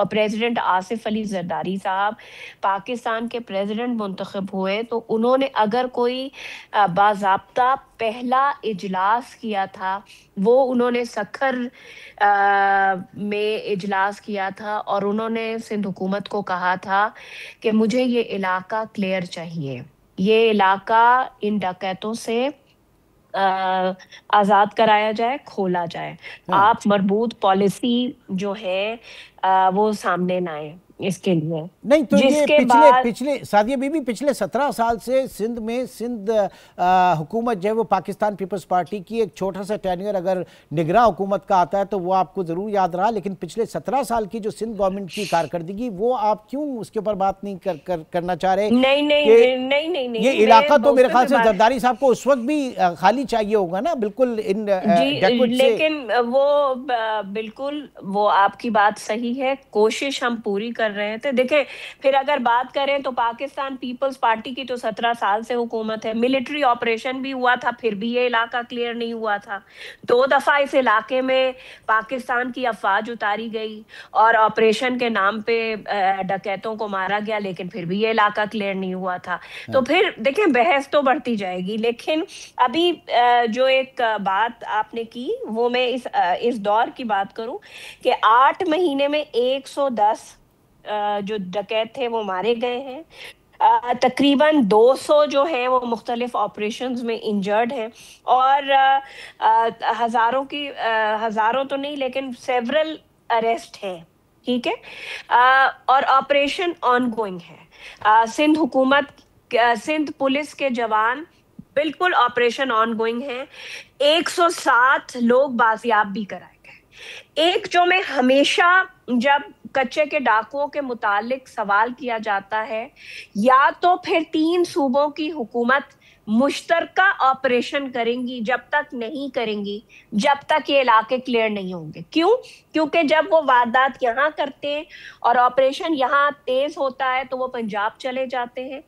اور پریزیڈنٹ آصف علی زرداری صاحب پاکستان کے پریزیڈنٹ منتخب ہوئے تو انہوں نے اگر کوئی باضابطہ پہلا اجلاس کیا تھا وہ انہوں نے سکھر میں اجلاس کیا تھا، اور انہوں نے سندھ حکومت کو کہا تھا کہ مجھے یہ علاقہ کلیئر چاہیے، یہ علاقہ ان ڈکیتوں سے آزاد کرایا جائے، کھولا جائے، آپ مربوط پالیسی جو ہے وہ سامنے نہ آئے اس کے لیے. نہیں تو جس یہ کے پچھلے سعدیہ بی بی پچھلے 17 سال سے سندھ میں حکومت جو ہے وہ پاکستان پیپلز پارٹی کی ایک چھوٹا سا ٹینیور اگر نگراں حکومت کا آتا ہے تو وہ آپ کو ضرور یاد رہا، لیکن پچھلے 17 سال کی جو سندھ گورنمنٹ کی کارکردگی وہ آپ کیوں اس کے اوپر بات نہیں کرنا چاہ رہے؟ نہیں یہ علاقہ تو میرے خیال سے زرداری صاحب کو اس وقت بھی خالی چاہیے ہوگا نا، بالکل لیکن وہ بالکل وہ آپ کی بات صحیح ہے، کوشش ہم پوری کر رہے تھے. دیکھیں پھر اگر بات کریں تو پاکستان پیپلز پارٹی کی تو 17 سال سے حکومت ہے، ملٹری آپریشن بھی ہوا تھا پھر بھی یہ علاقہ کلیئر نہیں ہوا تھا، 2 دفعہ اس علاقے میں پاکستان کی افواج اتاری گئی اور آپریشن کے نام پہ ڈکیتوں کو مارا گیا، لیکن پھر بھی یہ علاقہ کلیئر نہیں ہوا تھا. تو پھر دیکھیں بحث تو بڑھتی جائے گی، لیکن ابھی جو ایک بات آپ نے کی وہ میں اس دور کی بات کروں کہ 8 مہینے میں 110 جو ڈکیت تھے وہ مارے گئے ہیں، تقریباً 200 جو ہیں وہ مختلف آپریشنز میں انجرڈ ہیں، اور ہزاروں تو نہیں لیکن سیورل اریسٹ ہیں، ٹھیک ہے، اور آپریشن آن گوئنگ ہے. سندھ پولیس کے جوان بالکل آپریشن آن گوئنگ ہے، 107 لوگ بازیاب بھی کرائے گئے. ایک جو میں ہمیشہ جب کچے کے ڈاکوؤں کے متعلق سوال کیا جاتا ہے، یا تو پھر 3 صوبوں کی حکومت مشترکہ آپریشن کریں گی، جب تک نہیں کریں گی جب تک یہ علاقے کلیئر نہیں ہوں گے. کیوں؟ کیونکہ جب وہ واردات یہاں کرتے ہیں اور آپریشن یہاں تیز ہوتا ہے تو وہ پنجاب چلے جاتے ہیں،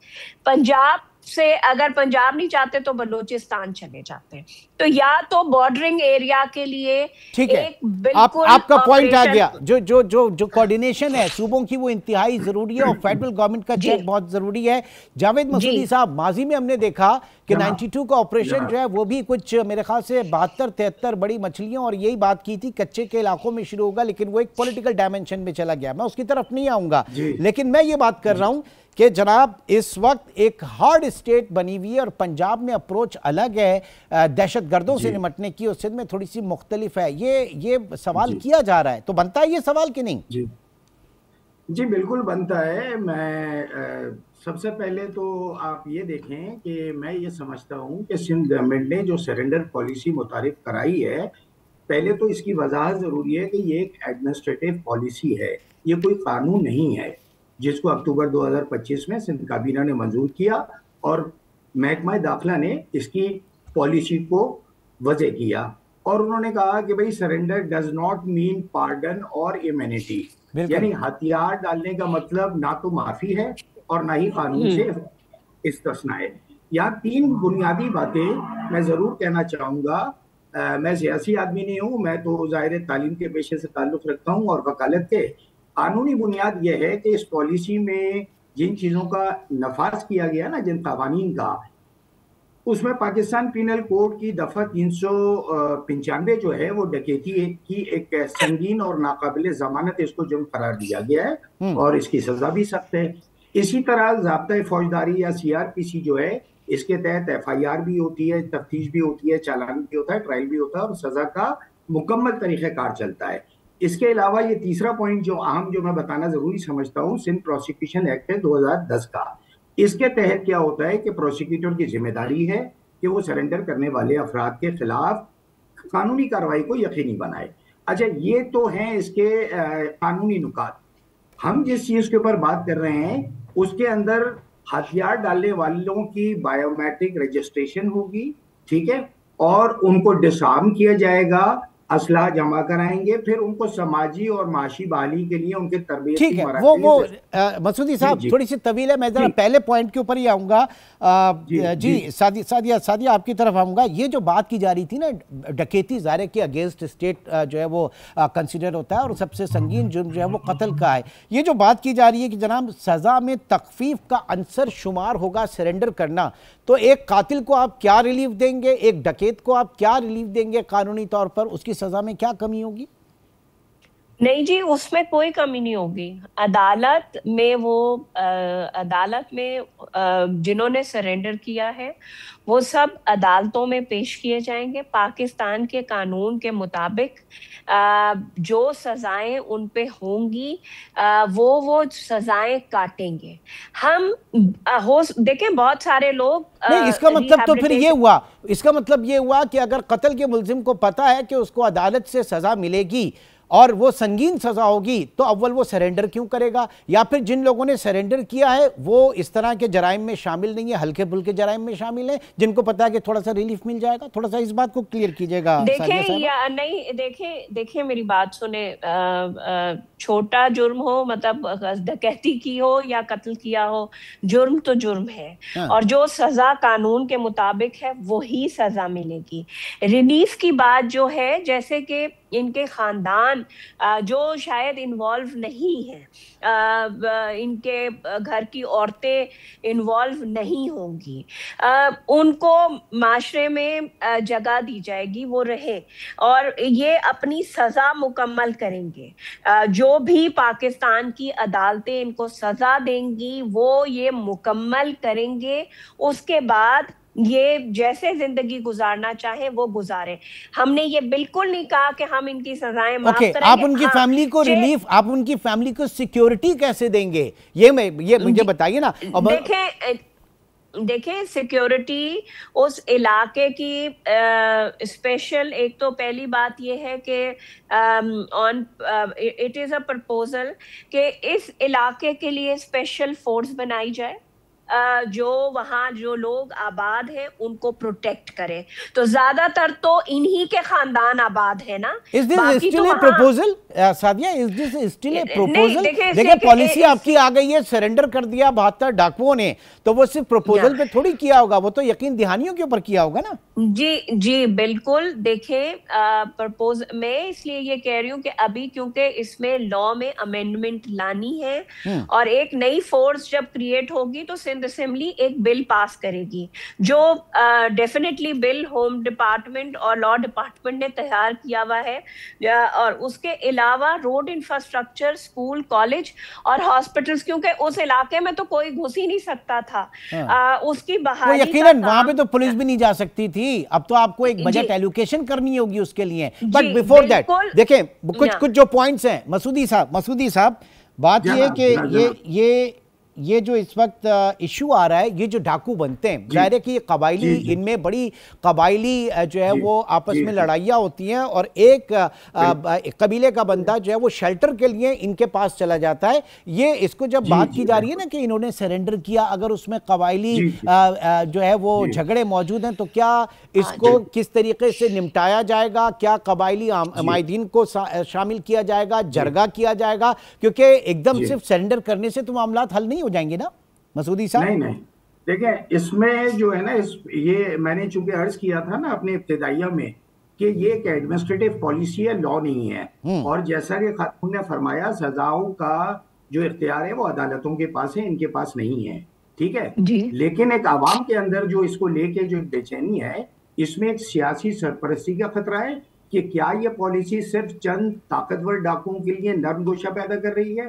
پنجاب سے اگر پنجاب نہیں چاہتے تو بلوچستان چلے جاتے ہیں. تو یا تو بارڈرنگ ایریا کے لیے ایک بالکل آپ کا پوائنٹ آ گیا، جو کوارڈینیشن ہے صوبوں کی وہ انتہائی ضروری ہے اور فیڈرل گورنمنٹ کا چیک بہت ضروری ہے. جاوید مسعودی صاحب، ماضی میں ہم نے دیکھا کہ 92 کا آپریشن جو ہے وہ بھی کچھ میرے خیال سے 72-73 بڑی مچھلیوں اور یہی بات کی تھی کچے کے علاقوں میں شروع ہوگا، لیکن وہ ایک پولیٹیکل ڈائمنشن میں چلا گیا. میں اس کی طرف نہیں آؤں گا، لیکن میں یہ بات کر رہا ہوں کہ جناب اس وقت ایک ہارڈ اسٹیٹ بنی ہوئی ہے اور پنجاب میں اپروچ الگ ہے دہشت گردوں سے نمٹنے کی، اور سندھ میں تھوڑی سی مختلف ہے. یہ سوال کیا جا رہا ہے، تو بنتا ہے یہ سوال کہ نہیں؟ جی بالکل بنتا ہے. میں سب سے پہلے تو آپ یہ دیکھیں کہ میں یہ سمجھتا ہوں کہ سندھ گورنمنٹ نے جو سرنڈر پالیسی متعارف کرائی ہے، پہلے تو اس کی وضاحت ضروری ہے کہ یہ ایک ایڈمنسٹریٹو پالیسی ہے، یہ کوئی قانون نہیں ہے، جس کو اکتوبر 2025 میں سندھ کابینہ نے منظور کیا اور محکمہ داخلہ نے اس کی پالیسی کو وضع کیا، اور انہوں نے کہا کہ بھئی surrender does not mean pardon اور ایمینٹی، یعنی ہتھیار ڈالنے کا مطلب نہ تو معافی ہے اور نہ ہی قانون سے استثناء ہے. یہاں 3 بنیادی باتیں میں ضرور کہنا چاہوں گا. میں سیاسی آدمی نہیں ہوں، میں تو ظاہر تعلیم کے پیشے سے تعلق رکھتا ہوں اور وکالت کے. قانونی بنیاد یہ ہے کہ اس پالیسی میں جن چیزوں کا نفاذ کیا گیا نا، جن قوانین کا، اس میں پاکستان پینل کوڈ کی دفعہ 395 جو ہے وہ ڈکیتی کی ایک سنگین اور ناقابل ضمانت اس کو جرم قرار دیا گیا ہے اور اس کی سزا بھی سخت ہے. اسی طرح ضابطۂ فوجداری یا CRPC جو ہے، اس کے تحت FIR بھی ہوتی ہے، تفتیش بھی ہوتی ہے، چالان بھی ہوتا ہے، ٹرائل بھی ہوتا ہے اور سزا کا مکمل طریقہ کار چلتا ہے. اس کے علاوہ یہ تیسرا پوائنٹ جو اہم جو میں بتانا ضروری سمجھتا ہوں، سندھ پروسیکیوشن ایکٹ ہے 2010 کا. اس کے تحت کیا ہوتا ہے کہ پروسیکیوٹر کی ذمہ داری ہے کہ وہ سرنڈر کرنے والے افراد کے خلاف قانونی کارروائی کو یقینی بنائے. اچھا، یہ تو ہیں اس کے قانونی نکات. ہم جس چیز کے اوپر بات کر رہے ہیں اس کے اندر ہتھیار ڈالنے والوں کی بایو میٹرک رجسٹریشن ہوگی، ٹھیک ہے، اور ان کو ڈسارم کیا جائے گا اسلحہ جمع کرائیں گے، پھر ان کو سماجی اور معاشی بحالی کے لیے ان کے تربیتی ٹھیک ہے، مراکز مسعودی صاحب تھوڑی سی طویل ہے، میں ذرا پہلے پوائنٹ کے اوپر ہی آؤں گا. جی سعدیہ آپ کی طرف آؤں گا. یہ جو بات کی جا رہی تھی نا ڈکیتی ظاہر کے اگینسٹ اسٹیٹ جو ہے وہ کنسیڈر ہوتا ہے اور سب سے سنگین جرم جو ہے وہ قتل کا ہے. یہ جو بات کی جا رہی ہے کہ جناب سزا میں تخفیف کا عنصر شمار ہوگا سرنڈر کرنا، تو ایک قاتل کو آپ کیا ریلیف دیں گے، ایک ڈکیت کو آپ کیا ریلیف دیں گے قانونی طور پر؟ اس کی سزا میں کیا کمی ہوگی؟ نہیں جی، اس میں کوئی کمی نہیں ہوگی. عدالت میں جنہوں نے سرنڈر کیا ہے وہ سب عدالتوں میں پیش کیے جائیں گے. پاکستان کے قانون کے مطابق جو سزائیں ان پہ ہوں گی وہ سزائیں کاٹیں گے. ہم دیکھیں بہت سارے لوگ نہیں، اس کا مطلب تو پھر یہ ہوا کہ اگر قتل کے ملزم کو پتا ہے کہ اس کو عدالت سے سزا ملے گی اور وہ سنگین سزا ہوگی، تو اول وہ سرنڈر کیوں کرے گا؟ یا پھر جن لوگوں نے سرنڈر کیا ہے وہ اس طرح کے جرائم میں شامل نہیں ہیں، ہلکے پھلکے جرائم میں شامل ہیں، جن کو پتا ہے کہ تھوڑا سا ریلیف مل جائے گا؟ تھوڑا سا اس بات کو کلیئر کیجئے گا. دیکھیں میری بات سنیں. چھوٹا جرم ہو، مطلب ڈکیتی کی ہو یا قتل کیا ہو، جرم تو جرم ہے، اور جو سزا قانون کے مطابق ہے وہی سزا ملے گی. ریلیف کی بات جو ہے، جیسے کہ ان کے خاندان جو شاید انوالو نہیں ہیں، ان کے گھر کی عورتیں انوالو نہیں ہوں گی، ان کو معاشرے میں جگہ دی جائے گی، وہ رہیں اور یہ اپنی سزا مکمل کریں گے. جو بھی پاکستان کی عدالتیں ان کو سزا دیں گی وہ یہ مکمل کریں گے. اس کے بعد یہ جیسے زندگی گزارنا چاہیں وہ گزاریں. ہم نے یہ بالکل نہیں کہا کہ ہم ان کی سزائیں معاف کریں گے. آپ ان کی فیملی کو ریلیف، آپ ان کی فیملی کو سیکیورٹی کیسے دیں گے، یہ مجھے بتائیے نا. دیکھیں سیکیورٹی اس علاقے کی اسپیشل، ایک تو پہلی بات یہ ہے کہ اٹ از اے پرپوزل کہ اس علاقے کے لیے اسپیشل فورس بنائی جائے جو وہاں جو لوگ آباد ہیں ان کو پروٹیکٹ کرے. تو زیادہ تر تو انہی کے خاندان آباد ہے نا. Is this still a proposal? Sadia, is this still a proposal? دیکھیں پالیسی آپ کی آ گئی ہے, سرنڈر کر دیا 72 ڈاکوؤں نے, تو وہ صرف پروپوزل پہ تھوڑی کیا ہوگا, وہ تو یقین دہانیوں کے اوپر کیا ہوگا نا. جی بالکل. دیکھیں میں اس لیے یہ کہہ رہی ہوں کہ ابھی کیونکہ اس میں لاء میں امینڈمنٹ لانی ہے اور ایک نئی فورس جب کریٹ ہوگی تو سندھ اسمبلی ایک بل پاس کرے گی جو ڈیفینیٹلی بل ہوم ڈپارٹمنٹ اور لاء ڈپارٹمنٹ نے تیار کیا ہوا ہے, اور اس کے علاوہ روڈ انفراسٹرکچر, اسکول, کالج اور ہاسپٹلز, کیونکہ اس علاقے میں تو کوئی گھس ہی نہیں سکتا تھا, اس کی بحالی کا یقیناً وہاں پہ تو پولیس بھی نہیں جا سکتی تھی. اب تو آپ کو ایک بجٹ ایلوکیشن کرنی ہوگی اس کے لیے. بٹ بیفور دیٹ دیکھیں کچھ جو پوائنٹس ہیں مسعودی صاحب, بات یہ ہے کہ یہ جو اس وقت ایشو آ رہا ہے, یہ جو ڈاکو بنتے ہیں, ظاہر ہے کہ یہ قبائلی, ان میں بڑی قبائلی جو ہے وہ آپس میں لڑائیاں ہوتی ہیں, اور ایک قبیلے کا بندہ جو ہے وہ شیلٹر کے لیے ان کے پاس چلا جاتا ہے. یہ اس کو جب بات کی جا رہی ہے نا کہ انہوں نے سرنڈر کیا, اگر اس میں قبائلی جو ہے وہ جھگڑے موجود ہیں تو کیا اس کو کس طریقے سے نمٹایا جائے گا, کیا قبائلی عمائدین کو شامل کیا جائے گا, جرگہ کیا جائے گا, کیونکہ ایک دم صرف سرنڈر کرنے سے تو معاملات حل نہیں ہو جائیں گے نا مسعودی صاحب. نہیں دیکھیں, اس میں جو ہے نا, یہ میں نے چونکہ عرض کیا تھا نا اپنے ابتدائیہ میں کہ یہ ایک ایڈمنسٹریٹو پالیسی ہے, لاء نہیں ہے, اور جیسا کہ خاتون نے فرمایا سزاؤں کا جو اختیار ہے وہ عدالتوں کے پاس ہے, ان کے پاس نہیں ہے, ٹھیک ہے. لیکن ایک عوام کے اندر جو اس کو لے کے جو بے چینی ہے, اس میں ایک سیاسی سرپرستی کا خطرہ ہے کہ کیا یہ پالیسی صرف چند طاقتور ڈاکوؤں کے لیے نرم گوشہ پیدا کر رہی ہے,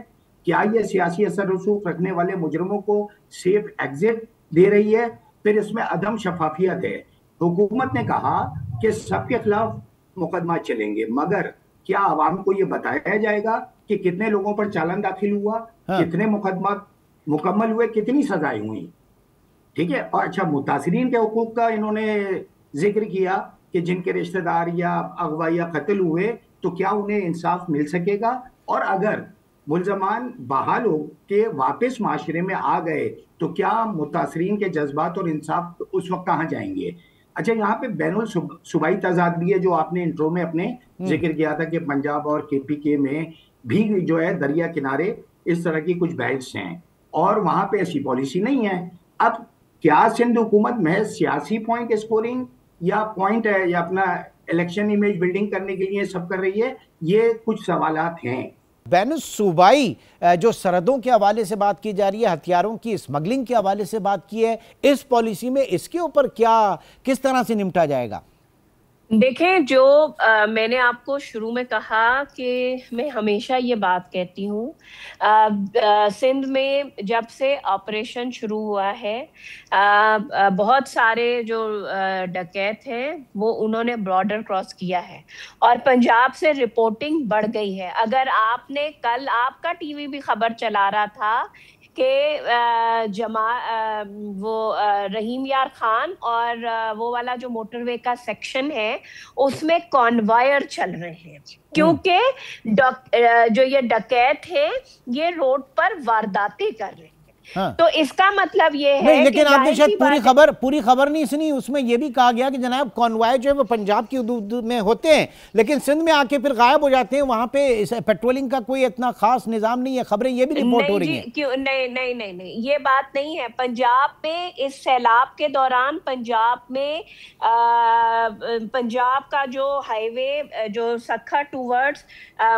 کیا یہ سیاسی اثر رسوخ رکھنے والے مجرموں کو سیف ایگزٹ دے رہی ہے, پھر اس میں عدم شفافیت ہے. حکومت نے کہا کہ سب کے خلاف مقدمہ چلیں گے, مگر کیا عوام کو یہ بتایا جائے گا کہ کتنے لوگوں پر چالان داخل ہوا, کتنے مقدمات مکمل ہوئے, کتنی سزائیں ہوئیں, ٹھیک ہے. اور اچھا, متاثرین کے حقوق کا انہوں نے ذکر کیا کہ جن کے رشتہ دار یا اغوا یا قتل ہوئے تو کیا انہیں انصاف مل سکے گا, اور اگر ملزمان بحال ہو کے واپس معاشرے میں آ گئے تو کیا متاثرین کے جذبات اور انصاف اس وقت کہاں جائیں گے. اچھا, یہاں پہ بین الصوبائی تضاد بھی ہے جو آپ نے انٹرو میں اپنے ذکر کیا تھا کہ پنجاب اور KPK میں بھی جو ہے دریا کنارے اس طرح کی کچھ بیلٹس ہیں اور وہاں پہ ایسی پالیسی نہیں ہے. اب کیا سندھ حکومت محض سیاسی پوائنٹ اسکورنگ یا پوائنٹ ہے یا اپنا الیکشن امیج بلڈنگ کرنے کے لیے سب کر رہی ہے؟ یہ کچھ سوالات ہیں. بین الصوبائی جو سرحدوں کے حوالے سے بات کی جا رہی ہے، ہتھیاروں کی اسمگلنگ کے حوالے سے بات کی ہے، اس پالیسی میں اس کے اوپر کس طرح سے نمٹا جائے گا؟ دیکھیں، جو میں نے آپ کو شروع میں کہا کہ میں ہمیشہ یہ بات کہتی ہوں، سندھ میں جب سے آپریشن شروع ہوا ہے بہت سارے جو ڈکیت ہیں وہ انہوں نے بارڈر کراس کیا ہے اور پنجاب سے رپورٹنگ بڑھ گئی ہے. اگر آپ نے کل آپ کا ٹی وی بھی خبر چلا رہا تھا کہ وہ رحیم یار خان اور وہ والا جو موٹر وے کا سیکشن ہے اس میں کانوائر چل رہے ہیں کیونکہ جو یہ ڈکیت ہیں یہ روڈ پر وارداتیں کر رہے ہیں. تو اس کا مطلب یہ ہے لیکن آپ نے شاید پوری خبر نہیں سنی. اس میں یہ بھی کہا گیا کہ جناب کانوائر جو ہے وہ پنجاب کی حدود میں ہوتے ہیں لیکن سندھ میں آ کے پھر غائب ہو جاتے ہیں. وہاں پہ پیٹرولنگ کا کوئی اتنا خاص نظام نہیں ہے. خبریں یہ بھی رپورٹ ہو رہی ہیں. نہیں یہ بات نہیں ہے. پنجاب میں اس سیلاب کے دوران پنجاب کا جو ہائی وے جو سکھر ٹوورڈز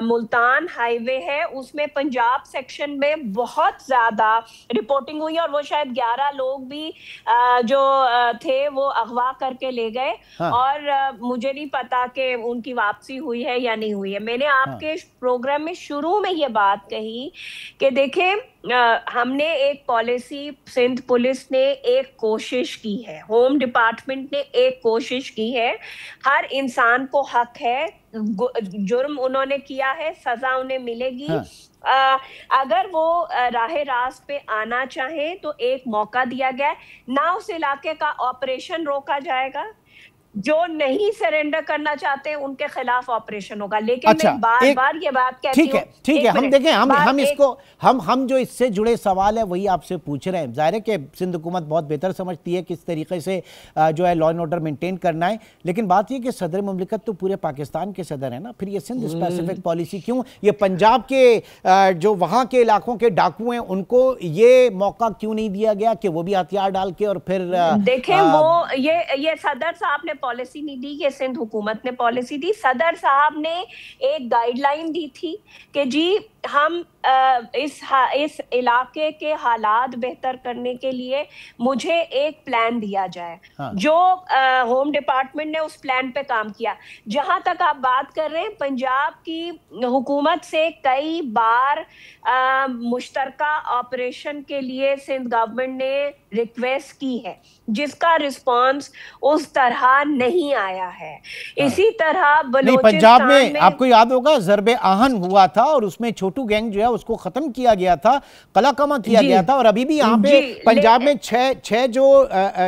ملتان ہائی وے ہے اس میں پنجاب سیکشن میں بہت زیادہ رپورٹنگ ہوئی اور وہ شاید 11 لوگ بھی جو تھے وہ اغوا کر کے لے گئے اور مجھے نہیں پتا کہ ان کی واپسی ہوئی ہے یا نہیں ہوئی ہے. میں نے آپ کے پروگرام میں شروع میں یہ بات کہی کہ دیکھیں ہم نے ایک پالیسی، سندھ پولیس نے ایک کوشش کی ہے، ہوم ڈپارٹمنٹ نے ایک کوشش کی ہے. ہر انسان کو حق ہے، جرم انہوں نے کیا ہے سزا انہیں ملے گی. اگر وہ راہ راست پہ آنا چاہیں تو ایک موقع دیا گیا ہے. نہ اس علاقے کا آپریشن روکا جائے گا، جو نہیں سرنڈر کرنا چاہتے ہیں ان کے خلاف آپریشن ہوگا. لیکن میں بار بار یہ بات کہتی ہوں. ٹھیک ہے ہم دیکھیں ہم اس کو ہم جو اس سے جڑے سوال ہے وہی آپ سے پوچھ رہے ہیں. ظاہر ہے کہ سندھ حکومت بہت بہتر سمجھتی ہے کس طریقے سے جو ہے لا اینڈ آرڈر مینٹین کرنا ہے. لیکن بات یہ کہ صدر مملکت تو پورے پاکستان کے صدر ہیں نا. پھر یہ سندھ اسپیسیفک پالیسی کیوں؟ یہ پنجاب کے جو وہاں کے علاقوں کے ڈاکو ہیں ان کو یہ موقع کیوں نہیں دیا گیا کہ وہ بھی ہتھیار ڈال کے اور پھر دیکھیں وہ یہ صدر صاحب نے پالیسی نہیں دی، یہ سندھ حکومت نے پالیسی دی. صدر صاحب نے ایک گائیڈ لائن دی تھی کہ جی ہم اس علاقے کے حالات بہتر کرنے کے لیے مجھے ایک پلان دیا جائے. جو ہوم ڈپارٹمنٹ نے اس پلان پہ کام کیا. جہاں تک آپ بات کر رہے ہیں پنجاب کی حکومت سے کئی بار مشترکہ آپریشن کے لیے سندھ گورنمنٹ نے ریکویسٹ کی ہے جس کا رسپانس اس طرح نہیں آیا ہے. اسی طرح پنجاب میں آپ کو یاد ہوگا ضرب آہن ہوا تھا اور اس میں چھوٹو گینگ جو ہے اس کو ختم کیا گیا تھا، قلعہ کما کیا گیا تھا. اور ابھی بھی یہاں پہ پنجاب میں چھ جو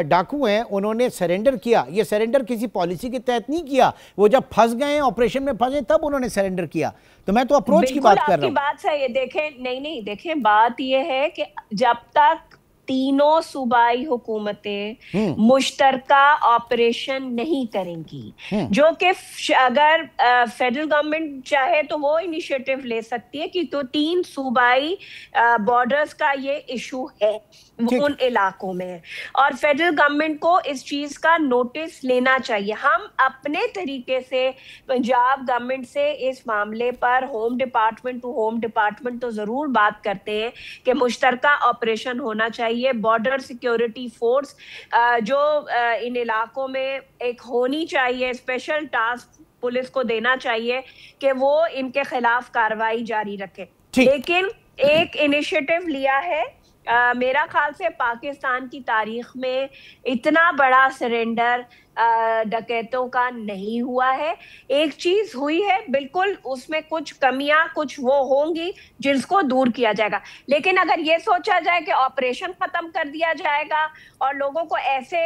ڈاکو ہیں انہوں نے سرنڈر کیا. یہ سرنڈر کسی پالیسی کے تحت نہیں کیا، وہ جب پھنس گئے آپریشن میں پھنسے تب انہوں نے سرنڈر کیا. تو میں تو اپروچ کی بات کر رہا ہوں. بات صحیح ہے. دیکھیں نہیں دیکھیں بات یہ ہے کہ جب تک تینوں صوبائی حکومتیں مشترکہ آپریشن نہیں کریں گی، جو کہ اگر فیڈرل گورنمنٹ چاہے تو وہ انیشیٹو لے سکتی ہے کہ تو 3 صوبائی بارڈرز کا یہ ایشو ہے ان علاقوں میں، اور فیڈرل گورنمنٹ کو اس چیز کا نوٹس لینا چاہیے. ہم اپنے طریقے سے پنجاب گورنمنٹ سے اس معاملے پر home department to home department تو ضرور بات کرتے ہیں کہ مشترکہ آپریشن ہونا چاہیے. بارڈر سیکیورٹی فورس جو ان علاقوں میں ایک ہونی چاہیے، اسپیشل ٹاسک پولیس کو دینا چاہیے کہ وہ ان کے خلاف کارروائی جاری رکھے. لیکن ایک انیشیٹو لیا ہے. میرا خیال سے پاکستان کی تاریخ میں اتنا بڑا سرنڈر ڈکیتوں کا نہیں ہوا ہے. ایک چیز ہوئی ہے بالکل، اس میں کچھ کمیاں کچھ وہ ہوں گی جن کو دور کیا جائے گا. لیکن اگر یہ سوچا جائے کہ آپریشن ختم کر دیا جائے گا اور لوگوں کو ایسے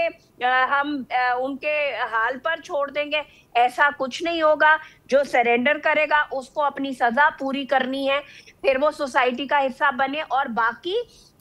ہم ان کے حال پر چھوڑ دیں گے، ایسا کچھ نہیں ہوگا. جو سرنڈر کرے گا اس کو اپنی سزا پوری کرنی ہے، پھر وہ سوسائٹی کا حصہ بنے. اور باقی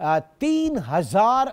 3,000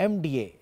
MDA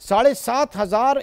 7,500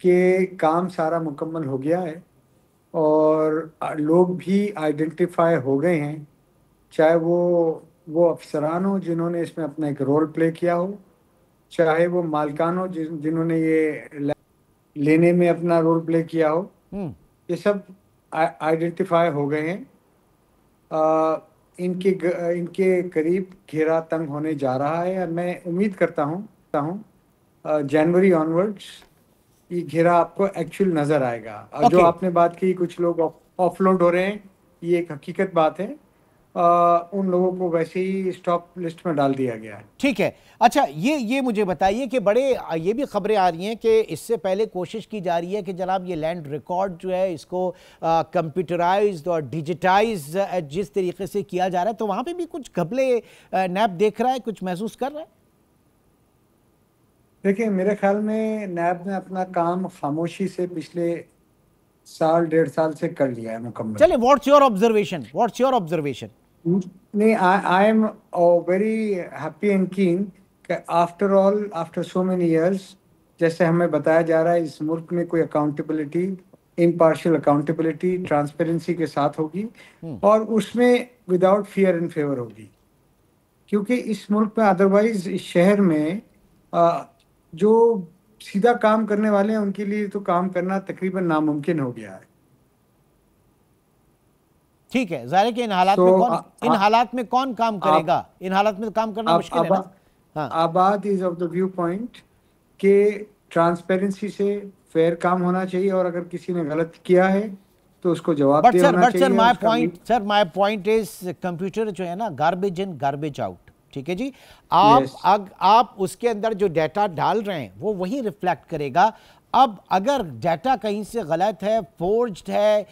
کہ کام سارا مکمل ہو گیا ہے اور لوگ بھی آئیڈینٹیفائی ہو گئے ہیں، چاہے وہ افسران ہوں جنہوں نے اس میں اپنا ایک رول پلے کیا ہو، چاہے وہ مالکان ہو جنہوں نے یہ لینے میں اپنا رول پلے کیا ہو، یہ سب آئیڈینٹیفائی ہو گئے ہیں۔ ان کے قریب گھیرا تنگ ہونے جا رہا ہے اور میں امید کرتا ہوں جنوری آنورڈس یہ گھیرا آپ کو ایکچوئل نظر آئے گا۔ جو آپ نے بات کی کچھ لوگ آف لوڈ ہو رہے ہیں، یہ ایک حقیقت بات ہے، ان لوگوں کو ویسے ہی اسٹاپ لسٹ میں ڈال دیا گیا ہے۔ ٹھیک ہے، اچھا یہ مجھے بتائیے کہ یہ بھی خبریں آ رہی ہیں کہ اس سے پہلے کوشش کی جا رہی ہے کہ جناب یہ لینڈ ریکارڈ جو ہے اس کو کمپیوٹرائزڈ اور ڈیجیٹائز جس طریقے سے کیا جا رہا ہے، تو وہاں پہ بھی کچھ گھپلے نیب دیکھ رہا ہے، کچھ محسوس کر رہا ہے؟ دیکھیں میرے خیال میں نیب نے اپنا کام خاموشی سے پچھلے سال 1.5 سال سے کر لیا ہے مکمل۔ چلیں واٹس یور آبزرویشن؟ نہیں، I am very happy and can کہ آفٹر سو مینی ایئرس، جیسے ہمیں بتایا جا رہا ہے اس ملک میں کوئی اکاؤنٹیبلٹی، امپارشل اکاؤنٹیبلٹی، ٹرانسپیرنسی کے ساتھ ہوگی اور اس میں وداؤٹ فیئر اینڈ فیور ہوگی، کیونکہ اس ملک میں ادروائز اس شہر میں جو سیدھا کام کرنے والے ہیں ان کے لیے تو کام کرنا تقریباً ناممکن ہو گیا ہے۔ ٹھیک ہے، ظاہر ہے کہ ان حالات میں کون کام کرے گا؟ ان حالات میں کام کرنا مشکل ہے نا۔ آباد as of the view point کہ ٹرانسپیرنسی سے فیئر کام ہونا چاہیے اور اگر کسی نے غلط کیا ہے تو اس کو جواب دے ہونا چاہیے۔ سر مائی پوائنٹ از کمپیوٹر جو ہے نا گاربیج ان گاربیج آؤٹ، ٹھیک ہے جی، آپ اس کے اندر جو ڈیٹا ڈال رہے ہیں وہ وہی ریفلیکٹ کرے گا۔ اب اگر ڈیٹا کہیں سے غلط ہے، فورجڈ ہے،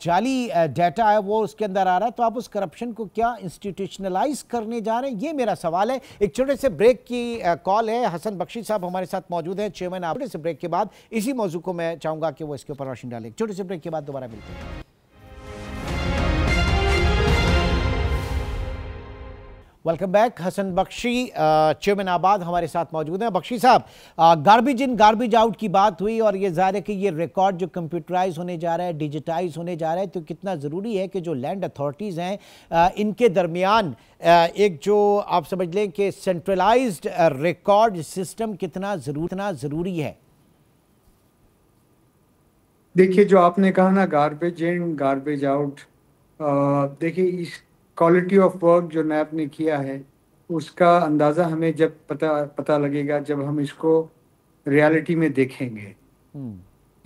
جعلی ڈیٹا ہے وہ اس کے اندر آ رہا ہے، تو آپ اس کرپشن کو کیا انسٹیٹیوشنلائز کرنے جا رہے ہیں؟ یہ میرا سوال ہے۔ ایک چھوٹے سے بریک کی کال ہے، حسن بخشی صاحب ہمارے ساتھ موجود ہیں، چیئرمین۔ چھوٹے سے بریک کے بعد اسی موضوع کو میں چاہوں گا کہ وہ اس کے اوپر روشنی ڈالیں۔ چھوٹے سے بریک کے بعد دوبارہ ملتے ہیں۔ ویلکم بیک، حسن بخشی چیئرمین آباد ہمارے ساتھ موجود ہیں۔ بخشی صاحب، گاربیج ان گاربیج آؤٹ کی بات ہوئی اور یہ ظاہر ہے کہ یہ ریکارڈ جو کمپیوٹرائز ہونے جا رہا ہے، ڈیجیٹائز ہونے جا رہا ہے، تو کتنا ضروری ہے کہ جو لینڈ اتھارٹیز ہیں ان کے درمیان ایک جو آپ سمجھ لیں کہ سینٹرلائزڈ ریکارڈ سسٹم کتنا ضروری ہے؟ دیکھیے جو آپ نے کہا نا گاربیج ان گاربیج آؤٹ، دیکھیے اس کوالٹی آف ورک جو نیب نے کیا ہے اس کا اندازہ ہمیں جب پتہ لگے گا جب ہم اس کو ریالٹی میں دیکھیں گے۔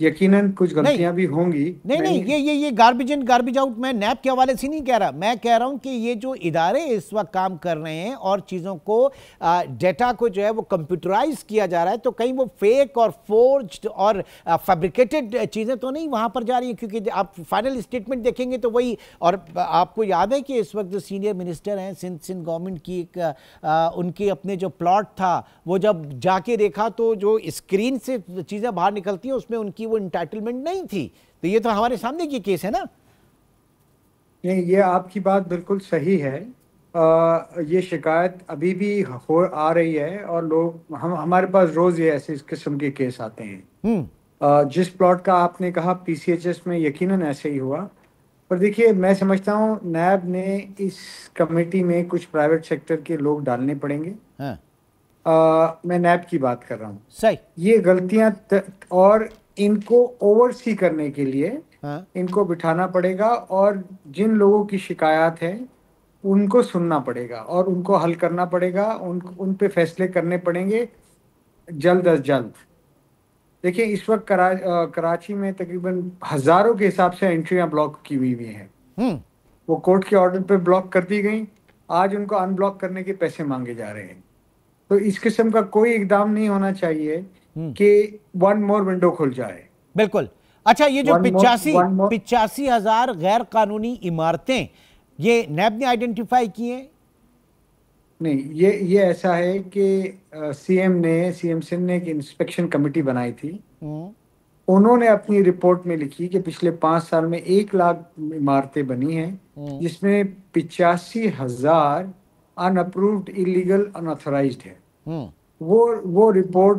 یقیناً کچھ غلطیاں بھی ہوں گی۔ نہیں، یہ گاربیج ان گاربیج آؤٹ میں نیب کے حوالے سے نہیں کہہ رہا، میں کہہ رہا ہوں کہ یہ جو ادارے اس وقت کام کر رہے ہیں اور چیزوں کو ڈیٹا کو جو ہے وہ کمپیوٹرائز کیا جا رہا ہے، تو کہیں وہ فیک اور فورجڈ اور فیبریکیٹڈ چیزیں تو نہیں وہاں پر جا رہی ہیں؟ کیونکہ آپ فائنل اسٹیٹمنٹ دیکھیں گے تو وہی، اور آپ کو یاد ہے کہ اس وقت جو سینئر منسٹر ہیں سندھ گورنمنٹ کی، ان کی اپنے جو پلاٹ تھا وہ جب جا کے دیکھا تو جو اسکرین سے چیزیں باہر نکلتی ہیں اس میں ان کی وہ انٹائٹلمنٹ نہیں تھی، تو یہ تو ہمارے سامنے کی کیس ہے نا۔ نہیں، یہ آپ کی بات بالکل صحیح ہے، یہ شکایت ابھی بھی آ رہی ہے اور لوگ ہمارے پاس روز یہ ایسے اس قسم کے کیس آتے ہیں۔ جس پلاٹ کا آپ نے کہا پی سی ایچ ایس میں یقیناً ایسے ہی ہوا، پر دیکھیے میں سمجھتا ہوں نیب نے اس کمیٹی میں کچھ پرائیویٹ سیکٹر کے لوگ ڈالنے پڑیں گے۔ میں نیب کی بات کر رہا ہوں۔ صحیح، یہ غلطیاں اور ان کو اوور سی کرنے کے لیے ان کو بٹھانا پڑے گا اور جن لوگوں کی شکایات ہیں ان کو سننا پڑے گا اور ان کو حل کرنا پڑے گا، ان پہ فیصلے کرنے پڑیں گے جلد از جلد۔ دیکھیں اس وقت کراچی میں تقریباً ہزاروں کے حساب سے انٹریاں بلاک کی ہوئی ہیں، وہ کورٹ کے آرڈر پہ بلاک کر دی گئیں، آج ان کو ان بلاک کرنے کے پیسے مانگے جا رہے ہیں۔ تو اس قسم کا کوئی اقدام نہیں ہونا چاہیے کہ ون مور ونڈو کھل جائے۔ بالکل۔ اچھا، یہ جو 85,000 غیر قانونی عمارتیں یہ نیب نے آئیڈینٹیفائی کی ہیں؟ نہیں، یہ ایسا ہے کہ سی ایم سندھ نے ایک انسپیکشن کمیٹی بنائی تھی، انہوں نے اپنی رپورٹ میں لکھی کہ پچھلے 5 سال میں 1 لاکھ عمارتیں بنی ہیں جس میں 85,000 ان اپرووڈ، انلیگل، ان آتھورائزڈ ہے۔ وہ report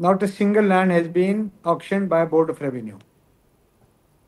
Not a single land has been auctioned by Board of Revenue.